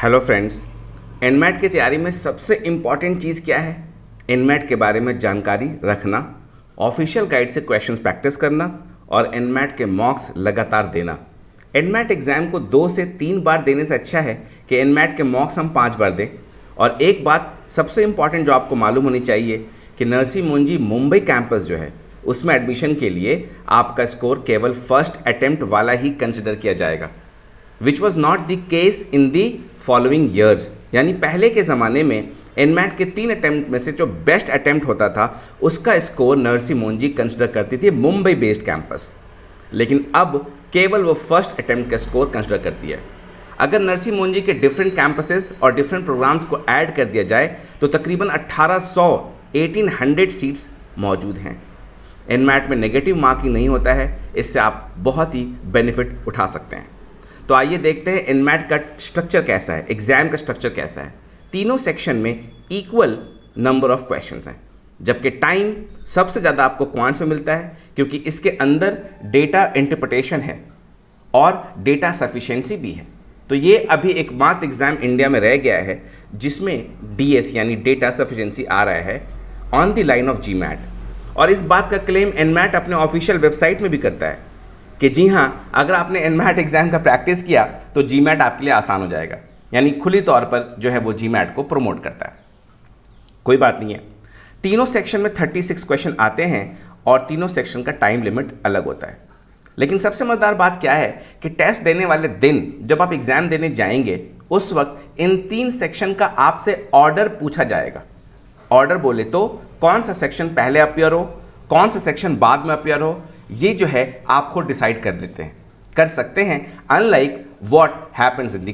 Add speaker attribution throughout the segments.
Speaker 1: Hello friends, NMAT की तैयारी में सबसे इम्पॉर्टेंट चीज़ क्या है? एनमैट के बारे में जानकारी रखना, ऑफिशियल गाइड से क्वेश्चंस प्रैक्टिस करना और एनमैट के मॉक्स लगातार देना। एनमैट एग्ज़ाम को 2 से 3 बार देने से अच्छा है कि एनमैट के मॉक्स हम 5 बार दें। और एक बात सबसे इम्पॉर्टेंट जो आपको मालूम होनी चाहिए कि नरसी मुंजी मुंबई कैंपस जो है उसमें एडमिशन के लिए आपका स्कोर केवल फर्स्ट अटेम्प्ट वाला ही कंसिडर किया जाएगा, which was not the case in the following years. यानी पहले के ज़माने में एनमैट के 3 अटैम्प्ट में से जो बेस्ट अटैम्प्ट होता था उसका स्कोर नरसी मुंजी कंसिडर करती थी मुंबई बेस्ड कैंपस, लेकिन अब केवल वो फर्स्ट अटैम्प्ट का स्कोर कंसिडर करती है। अगर नरसी मुंजी के डिफरेंट कैंपसेस और डिफरेंट प्रोग्राम्स को ऐड कर दिया जाए तो तकरीबन 1800 सीट्स मौजूद हैं। एनमैट में नेगेटिव मार्किंग नहीं होता है, इससे आप बहुत ही बेनिफिट उठा सकते हैं। तो आइए देखते हैं एनमैट का स्ट्रक्चर कैसा है, एग्जाम का स्ट्रक्चर कैसा है। तीनों सेक्शन में इक्वल नंबर ऑफ क्वेश्चंस हैं, जबकि टाइम सबसे ज़्यादा आपको क्वांट्स में मिलता है क्योंकि इसके अंदर डेटा इंटरप्रिटेशन है और डेटा सफिशिएंसी भी है। तो ये अभी एकमात्र एग्ज़ाम इंडिया में रह गया है जिसमें डीएस यानी डेटा सफिशिएंसी आ रहा है on the line of GMAT. और इस बात का क्लेम एनमैट अपने ऑफिशियल वेबसाइट में भी करता है कि जी हाँ, अगर आपने एनमैट एग्ज़ाम का प्रैक्टिस किया तो जीमैट आपके लिए आसान हो जाएगा। यानी खुली तौर पर जो है वो जीमैट को प्रमोट करता है। कोई बात नहीं है, तीनों सेक्शन में 36 क्वेश्चन आते हैं और तीनों सेक्शन का टाइम लिमिट अलग होता है। लेकिन सबसे मज़ेदार बात क्या है कि टेस्ट देने वाले दिन जब आप एग्ज़ाम देने जाएंगे उस वक्त इन 3 सेक्शन का आपसे ऑर्डर पूछा जाएगा। ऑर्डर बोले तो कौन सा सेक्शन पहले अपीयर हो, कौन सा सेक्शन बाद में अपीयर हो, ये जो है आप खुद डिसाइड कर सकते हैं। Unlike what happens in the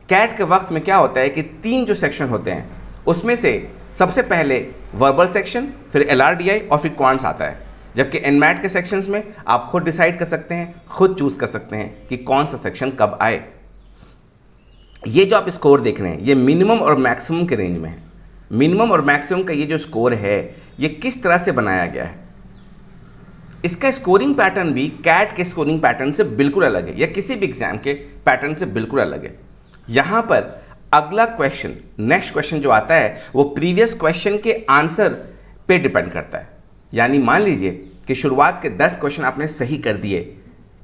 Speaker 1: CAT के वक्त में क्या होता है कि 3 जो सेक्शन होते हैं उसमें से सबसे पहले वर्बल सेक्शन, फिर एलआरडीआई और फिर क्वांट्स आता है, जबकि एनमैट के सेक्शंस में आप खुद डिसाइड कर सकते हैं, खुद चूज कर सकते हैं कि कौन सा सेक्शन कब आए। ये जो आप स्कोर देख रहे हैं ये मिनिमम और मैक्सिमम के रेंज में है। मिनिमम और मैक्सिमम का ये जो स्कोर है ये किस तरह से बनाया गया है, इसका स्कोरिंग पैटर्न भी कैट के स्कोरिंग पैटर्न से बिल्कुल अलग है या किसी भी एग्जाम के पैटर्न से बिल्कुल अलग है। यहाँ पर अगला क्वेश्चन, नेक्स्ट क्वेश्चन जो आता है वो प्रीवियस क्वेश्चन के आंसर पे डिपेंड करता है। यानी मान लीजिए कि शुरुआत के 10 क्वेश्चन आपने सही कर दिए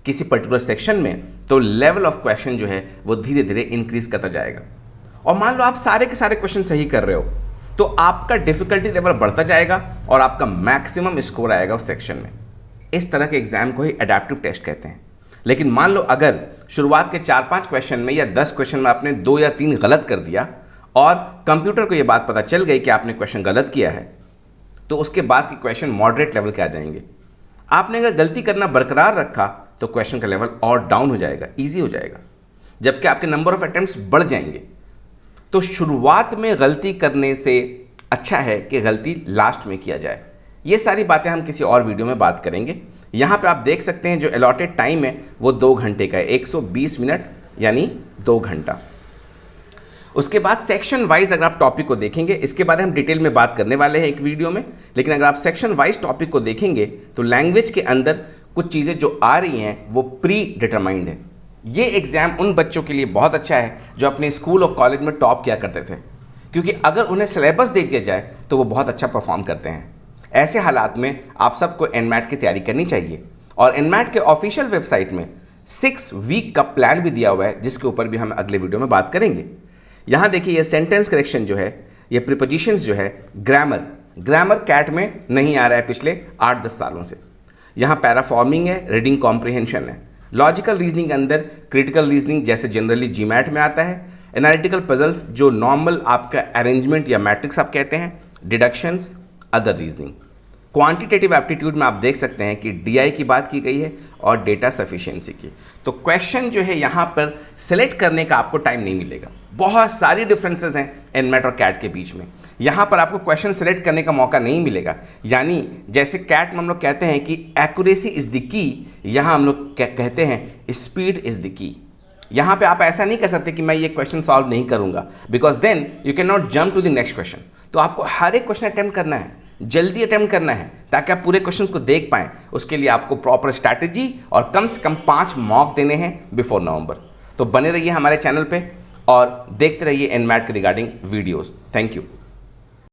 Speaker 1: किसी पर्टिकुलर सेक्शन में, तो लेवल ऑफ क्वेश्चन जो है वो धीरे धीरे इंक्रीज करता जाएगा। और मान लो आप सारे के सारे क्वेश्चन सही कर रहे हो तो आपका डिफिकल्टी लेवल बढ़ता जाएगा और आपका मैक्सिमम स्कोर आएगा उस सेक्शन में। इस तरह के एग्जाम को ही एडेप्टिव टेस्ट कहते हैं। लेकिन मान लो अगर शुरुआत के 4-5 क्वेश्चन में या 10 क्वेश्चन में आपने 2 या 3 गलत कर दिया और कंप्यूटर को ये बात पता चल गई कि आपने क्वेश्चन गलत किया है, तो उसके बाद के क्वेश्चन मॉडरेट लेवल के आ जाएंगे। आपने अगर गलती करना बरकरार रखा तो क्वेश्चन का लेवल और डाउन हो जाएगा, ईजी हो जाएगा, जबकि आपके नंबर ऑफ अटेम्प्ट्स बढ़ जाएंगे। तो शुरुआत में गलती करने से अच्छा है कि गलती लास्ट में किया जाए। ये सारी बातें हम किसी और वीडियो में बात करेंगे। यहाँ पे आप देख सकते हैं जो अलॉटेड टाइम है वो 2 घंटे का है, 120 मिनट यानी 2 घंटा। उसके बाद सेक्शन वाइज अगर आप टॉपिक को देखेंगे, इसके बारे में हम डिटेल में बात करने वाले हैं एक वीडियो में, लेकिन अगर आप सेक्शन वाइज टॉपिक को देखेंगे तो लैंग्वेज के अंदर कुछ चीज़ें जो आ रही हैं वो प्री डिटरमाइंड है। ये एग्ज़ाम उन बच्चों के लिए बहुत अच्छा है जो अपने स्कूल और कॉलेज में टॉप किया करते थे, क्योंकि अगर उन्हें सिलेबस दे दिया जाए तो वो बहुत अच्छा परफॉर्म करते हैं। ऐसे हालात में आप सबको एनमैट की तैयारी करनी चाहिए। और एनमैट के ऑफिशियल वेबसाइट में 6 वीक का प्लान भी दिया हुआ है, जिसके ऊपर भी हम अगले वीडियो में बात करेंगे। यहाँ देखिए ये सेंटेंस करेक्शन जो है, ये प्रीपोजिशंस जो है, ग्रामर कैट में नहीं आ रहा है पिछले 8-10 सालों से। यहाँ पैराफॉर्मिंग है, रीडिंग कॉम्प्रिहेंशन है, लॉजिकल रीजनिंग के अंदर क्रिटिकल रीजनिंग जैसे जनरली जीमैट में आता है, एनालिटिकल पजल्स जो नॉर्मल आपका अरेंजमेंट या मैट्रिक्स आप कहते हैं, deductions, other reasoning. Quantitative aptitude में आप देख सकते हैं कि डीआई की बात की गई है और डेटा सफिशिएंसी की। तो क्वेश्चन जो है यहाँ पर सेलेक्ट करने का आपको टाइम नहीं मिलेगा। बहुत सारी डिफरेंसेस हैं एनमैट और कैट के बीच में। यहाँ पर आपको क्वेश्चन सेलेक्ट करने का मौका नहीं मिलेगा। यानी जैसे कैट में हम लोग कहते हैं कि एक्यूरेसी इज़ द की, यहाँ हम लोग कहते हैं स्पीड इज़ द की। यहाँ पे आप ऐसा नहीं कर सकते कि मैं ये क्वेश्चन सॉल्व नहीं करूँगा, because then you can not jump to the next question. तो आपको हर एक क्वेश्चन अटेम्प्ट करना है, जल्दी अटेम्प्ट करना है ताकि आप पूरे क्वेश्चंस को देख पाएं। उसके लिए आपको प्रॉपर स्ट्रैटेजी और कम से कम 5 मॉक देने हैं बिफोर नवंबर। तो बने रहिए हमारे चैनल पे और देखते रहिए एनमैट के रिगार्डिंग वीडियोस। Thank you.